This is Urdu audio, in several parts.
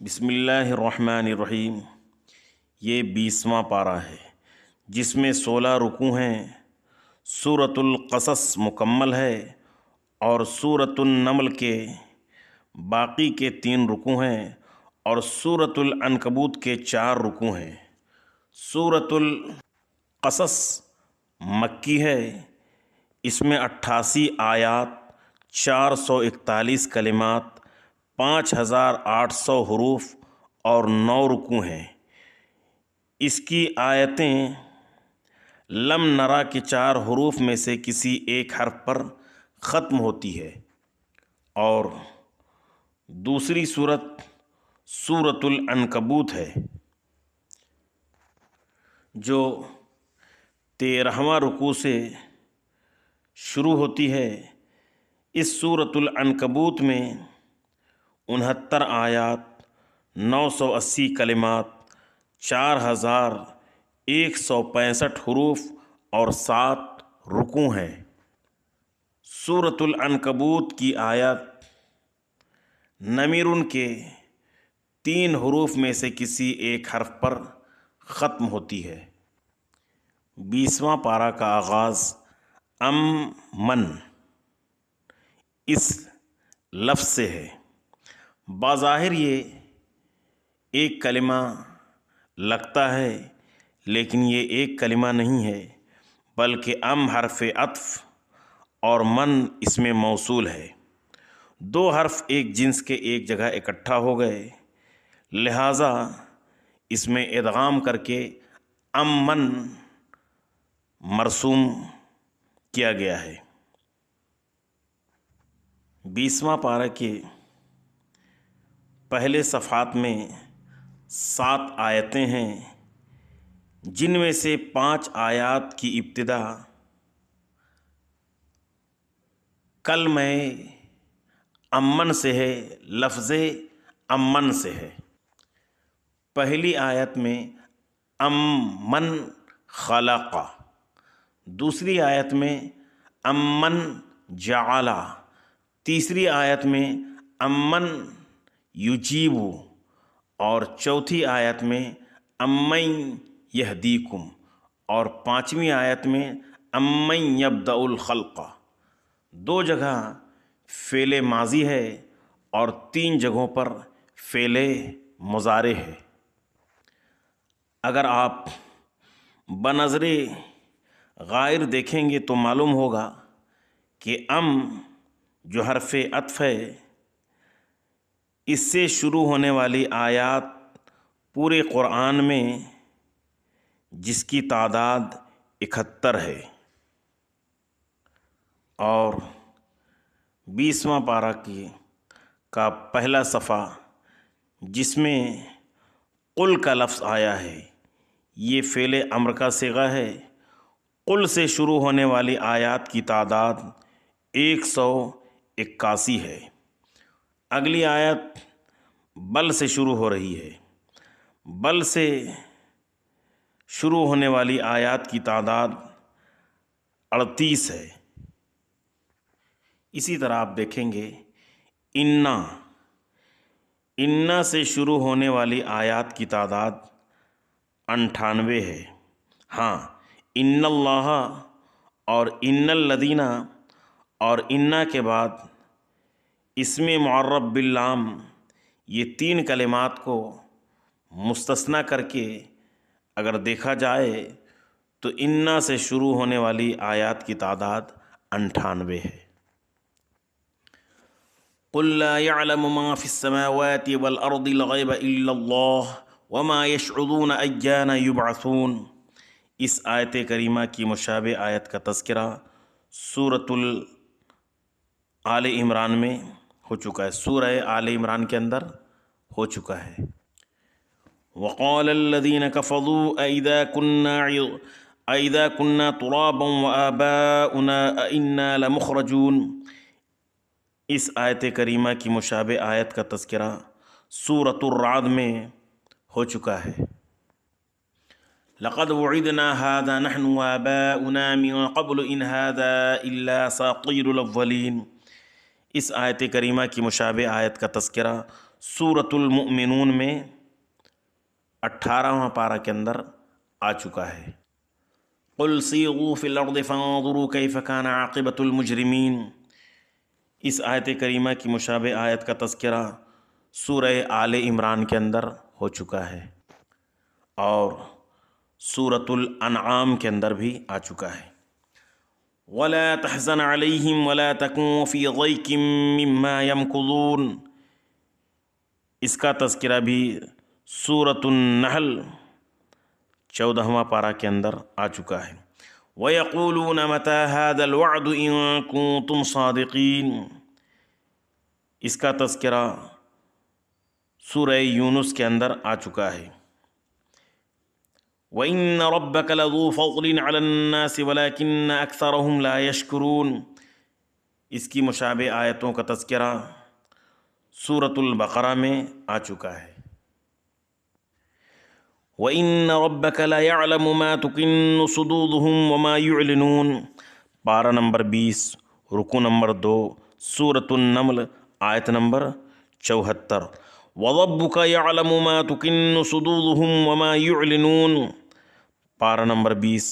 بسم اللہ الرحمن الرحیم۔ یہ 20واں پارہ ہے جس میں 16 رکوع ہیں۔ سورۃ القصص مکمل ہے اور سورۃ النمل کے باقی کے 3 رکوع ہیں اور سورۃ العنکبوت کے 4 رکوع ہیں۔ سورۃ القصص مکی ہے، اس میں 88 آیات، 441 کلمات، 5800 حروف اور 9 رکوع ہیں۔ اس کی آیتیں لم نرا کے 4 حروف میں سے کسی ایک حرف پر ختم ہوتی ہے، اور دوسری صورت سورۃ العنکبوت ہے جو 13واں رکوع سے شروع ہوتی ہے۔ اس سورۃ العنکبوت میں 69 آیات، 980 کلمات، 4165 حروف اور 7 رکوع ہیں۔ سورۃ العنکبوت کی آیت نمیرن کے 3 حروف میں سے کسی ایک حرف پر ختم ہوتی ہے۔ 20واں پارہ کا آغاز من اس لفظ سے ہے۔ بظاہر یہ ایک کلمہ لگتا ہے، لیکن یہ ایک کلمہ نہیں ہے، بلکہ حرف عطف اور من اس میں موصول ہے۔ 2 حرف ایک جنس کے ایک جگہ اکٹھا ہو گئے، لہٰذا اس میں ادغام کر کے من مرسوم کیا گیا ہے۔ 20واں پارہ کے پہلے صفحات میں 7 آیتیں ہیں، جن میں سے 5 آیات کی ابتدا کلمہ امن سے ہے، لفظ امن سے ہے۔ پہلی آیت میں امن خلق، دوسری آیت میں امن جعل، تیسری آیت میں امن یجیب، اور چوتھی آیت میں امن یہدیکم، اور 5ویں آیت میں امن یبدأ الخلق۔ 2 جگہ فعل ماضی ہے اور 3 جگہوں پر فعل مضارع ہے۔ اگر آپ بنظر غائر دیکھیں گے تو معلوم ہوگا کہ جو حرف عطف ہے، اس سے شروع ہونے والی آیات پورے قرآن میں جس کی تعداد 71 ہے، اور 20واں پارہ کا پہلا صفحہ جس میں قل کا لفظ آیا ہے، یہ فعل امر کا صیغہ ہے۔ قل سے شروع ہونے والی آیات کی تعداد 181 ہے۔ اگلی آیت بل سے شروع ہو رہی ہے۔ بل سے شروع ہونے والی آیات کی تعداد 38 ہے۔ اسی طرح آپ دیکھیں گے انا سے شروع ہونے والی آیات کی تعداد 98 ہے۔ ہاں، ان اللہ اور ان الذین اور انا کے بعد اسم معرب باللام، یہ 3 کلمات کو مستثنیٰ کر کے اگر دیکھا جائے تو انا سے شروع ہونے والی آیات کی تعداد 98 ہے۔ قل لا يعلم ما في السماوات والأرض الغيب إلا الله وما يشعرون أيان يبعثون۔ اس آیت کریمہ کی مشابہ آیت کا تذکرہ سورۃ آل عمران میں ہو چکا ہے، سورہ آل عمران کے اندر ہو چکا ہے۔ وقال الذين كفروا أئذا كنا ترابا وآباؤنا أئنا لمخرجون۔ اس آیت کریمہ کی مشابہ آیت کا تذکرہ سورۃ الرعد میں ہو چکا ہے۔ لقد وعدنا هذا نحن وآباؤنا من قبل إن هذا إلا أساطير الأولين۔ اس آیت کریمہ کی مشابہ آیت کا تذکرہ سورۃ المؤمنون میں 18واں پارہ کے اندر آ چکا ہے۔ قل سیغوا فی الارض فانظروا کیف کان عاقبۃ المجرمین، اس آیت کریمہ کی مشابہ آیت کا تذکرہ سورہ آل عمران کے اندر ہو چکا ہے اور سورۃ الانعام کے اندر بھی آ چکا ہے۔ وَلَا تَحْزَنْ عَلَيْهِمْ وَلَا تَكُنْ فِي ضَيْقٍ مِّمَّا يَمْكُرُونَ، اس کا تذکرہ بھی سورۃ النحل 14واں پارہ کے اندر آ چکا ہے۔ وَيَقُولُونَ مَتَى هَذَا الْوَعْدُ إِن كُنتُمْ صَادِقِينَ، اس کا تذکرہ سورہ یونس کے اندر آ چکا ہے۔ وَإِنَّ رَبَّكَ لَذُو فَضْلٍ عَلَى النَّاسِ وَلَكِنَّ أَكْثَرَهُمْ لَا يَشْكُرُونَ، اس کی مشابہ آیتوں کا تذکرہ سورۃ البقرہ میں آ چکا ہے۔ وَإِنَّ رَبَّكَ لَيَعْلَمُ مَا تُكِنُّ صُدُورُهُمْ وَمَا يُعْلِنُونَ، پارہ نمبر 20، رکوع نمبر 2، سورۃ النمل، آیت نمبر 74۔ وَرَبُّكَ يَعْلَمُ مَا تُكِنُّ صُدُورُهُمْ وَمَا يُعْلِنُونَ، پارہ نمبر 20،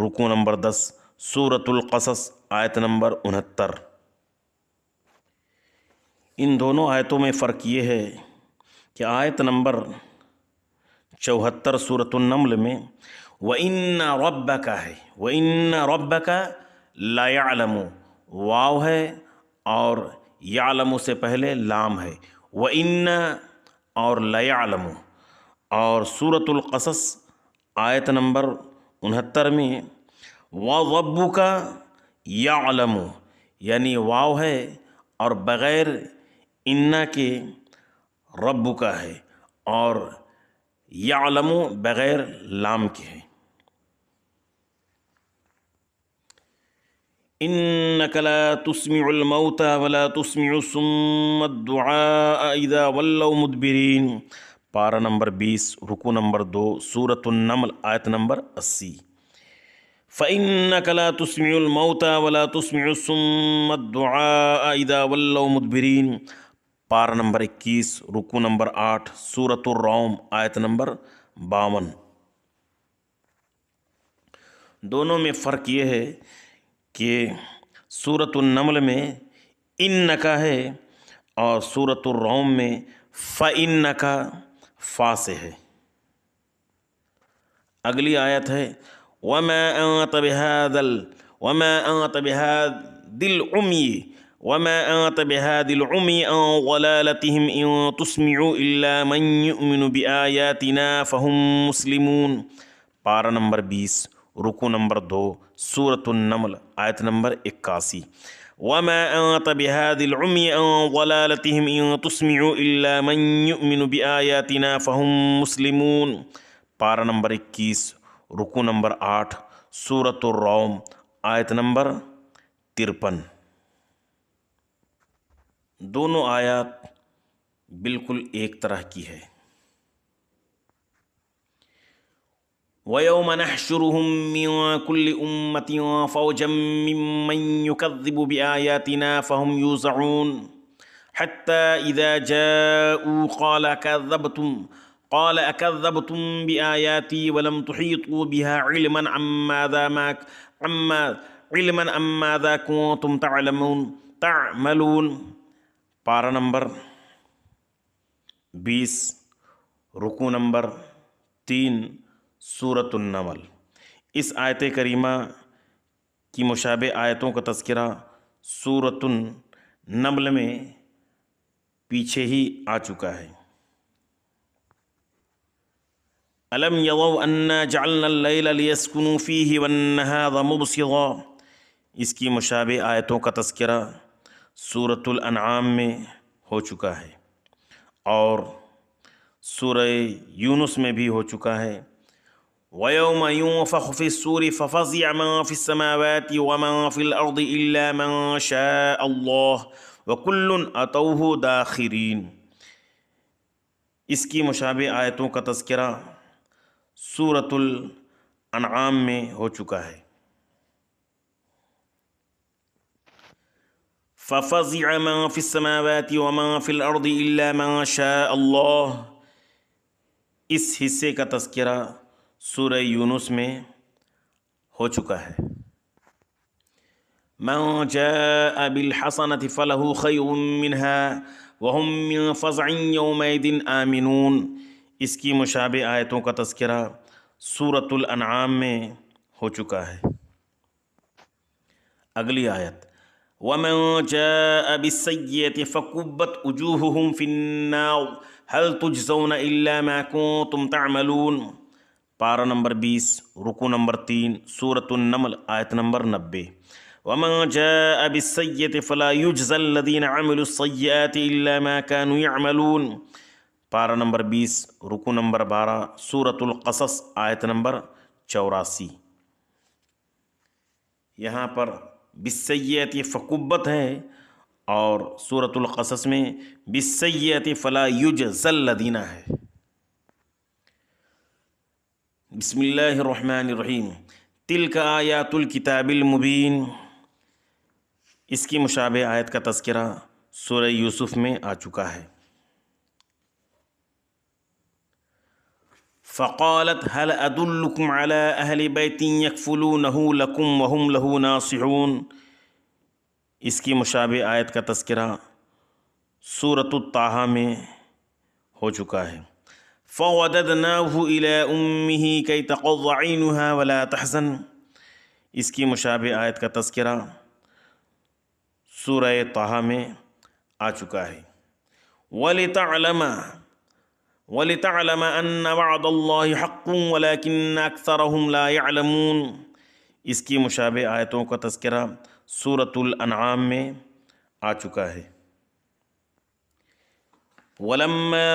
رکوع نمبر 10، سورۃ القصص، آیت نمبر 69۔ ان دونوں آیتوں میں فرق یہ ہے کہ آیت نمبر 74 سورۃ النمل میں وَإِنَّ رَبَّكَ ہے، وَإِنَّ رَبَّكَ لَيَعْلَمُ، واو ہے اور یعلم سے پہلے لام ہے، وَإِنَّ اور لَيَعْلَمُ۔ اور سورۃ القصص آیت نمبر 69 میں وَرَبُّكَ يَعْلَمُ، یعنی واو ہے اور بغیر اِنَّ کے رب کا ہے، اور یعلم بغیر لام کے ہے۔ إِنَّكَ لَا تُسْمِعُ الْمَوْتَى وَلَا تُسْمِعُ الصُّمَّ الدُّعَاءَ إِذَا وَلَّوْا مُدْبِرِينَ، پارہ نمبر 20، رکوع نمبر 2، سورۃ النمل، آیت نمبر 80۔ فَإِنَّكَ لَا تُسْمِعُ الْمَوْتَى وَلَا تُسْمِعُ الصُّمَّ الدُّعَاءَ إِذَا وَلَّوْا مُدْبِرِينَ، پارہ نمبر 21، رکوع نمبر 8، سورۃ الروم، آیت نمبر 52۔ دونوں میں فرق یہ ہے کہ سورۃ النمل میں اِنَّکَ ہے اور سورۃ الروم میں فَإِنَّکَ فا سے ہے۔ اگلی آیت ہے وَمَا أَنْتَ بِهَادِ الْعُمْيِ وَمَا أَنْتَ بِهَادِ الْعُمْيِ عَنْ ضَلَالَتِهِمْ إِن تُسْمِعُ إِلَّا مَنْ يُؤْمِنُ بِآيَاتِنَا فَهُمْ مُسْلِمُونَ، پارہ نمبر 20، رکوع نمبر 2، سورۃ النمل، آیت نمبر 81۔ وَمَا أَنْتَ بِهَادِ الْعُمْيِ عَنْ ضَلَالَتِهِمْ إِن تُسْمِعُ إِلَّا مَنْ يُؤْمِنُ بِآيَاتِنَا فَهُمْ مُسْلِمُونَ، پارہ نمبر 21، رکوع نمبر 8، سورۃ الروم، آیت نمبر 53۔ دونوں آیات بالکل ایک طرح کی ہے۔ وَيَوْمَ نَحْشُرُهُمْ مِنْ كُلِّ أُمَّةٍ فَوْجًا مِّمَّنْ يُكَذِّبُ بِآيَاتِنَا فَهُمْ يُوزَعُونَ حَتَّى إِذَا جَاءُوا قَالَ أَكَذَّبْتُمْ بِآيَاتِي وَلَمْ تُحِيطُوا بِهَا عِلْمًا أَمْ مَاذَا كُنْتُمْ تَعْمَلُونَ، پارہ نمبر 20، رکوع نمبر 3، سورۃ النمل۔ اس آیت کریمہ کی مشابہ آیتوں کا تذکرہ سورۃ النمل میں پیچھے ہی آ چکا ہے۔ أَلَمْ يَرَوْا أَنَّا جَعَلْنَا اللَّيْلَ لِيَسْكُنُوا فِيهِ وَالنَّهَارَ مُبْصِرًا، اس کی مشابہ آیتوں کا تذکرہ سورۃ الانعام میں ہو چکا ہے اور سورہ یونس میں بھی ہو چکا ہے۔ وَيَوْمَ يُنفَخُ فِي الصُّورِ فَفَزِعَ مَن فِي السَّمَاوَاتِ وَمَن فِي الْأَرْضِ إِلَّا مَن شَاءَ اللَّهُ وَكُلٌّ أَتَوْهُ دَاخِرِينَ، اس کی مشابہ آیتوں کا تذکرہ سورۃ الانعام میں ہو چکا ہے۔ ففزع من في السماوات ومن في الأرض إلا ما شاء اللہ، اس حصے کا تذکرہ سورہ یونس میں ہو چکا ہے۔ من جاء بالحسنة فله خير منها وهم من فزع يومئذ آمنون، اس کی مشابہ آیتوں کا تذکرہ سورۃ الانعام میں ہو چکا ہے۔ اگلی آیت وَمَن جَاءَ بِالسَّيِّئَةِ فَكُبَّتْ وُجُوهُهُمْ فِي النَّارِ هَلْ تُجْزَوْنَ إِلَّا مَا كُنتُمْ تَعْمَلُونَ، پارہ نمبر 20، رکوع نمبر 3، سورۃ النمل، آیت نمبر 90۔ وَمَن جَاءَ بِالسَّيِّئَةِ فَلَا يُجْزَى الَّذِينَ عَمِلُوا السَّيِّئَاتِ إِلَّا مَا كَانُوا يَعْمَلُونَ، پارہ نمبر 20، رکوع نمبر 12، سورۃ القصص، آیت نمبر 84۔ یہاں پر بالسیئۃ فکبت ہے، اور سورۃ القصص میں بالسیئۃ فلا یجزی الذین ہے۔ بسم اللہ الرحمن الرحیم، تلک آیات الکتاب المبین، اس کی مشابہ آیت کا تذکرہ سورہ یوسف میں آ چکا ہے۔ فقالت هل ادلکم علی اہل بیت یکفلونہ لکم وہم لہ ناصحون، اس کی مشابہ آیت کا تذکرہ سورۃ الطٰہٰ میں ہو چکا ہے۔ فَوَدَدْنَاهُ إِلَىٰ أُمِّهِ كَيْ تَقَرَّ عَيْنُهَا وَلَا تَحْزَنَ، اس کی مشابہ آیت کا تذکرہ سورہ طٰہٰ میں آ چکا ہے۔ وَلِتَعْلَمَ أَنَّ وَعْدَ اللَّهِ حَقٌّ وَلَٰكِنَّ أَكْثَرَهُمْ لَا يَعْلَمُونَ، اس کی مشابہ آیتوں کا تذکرہ سورۃ الانعام میں آ چکا ہے۔ وَلَمَّا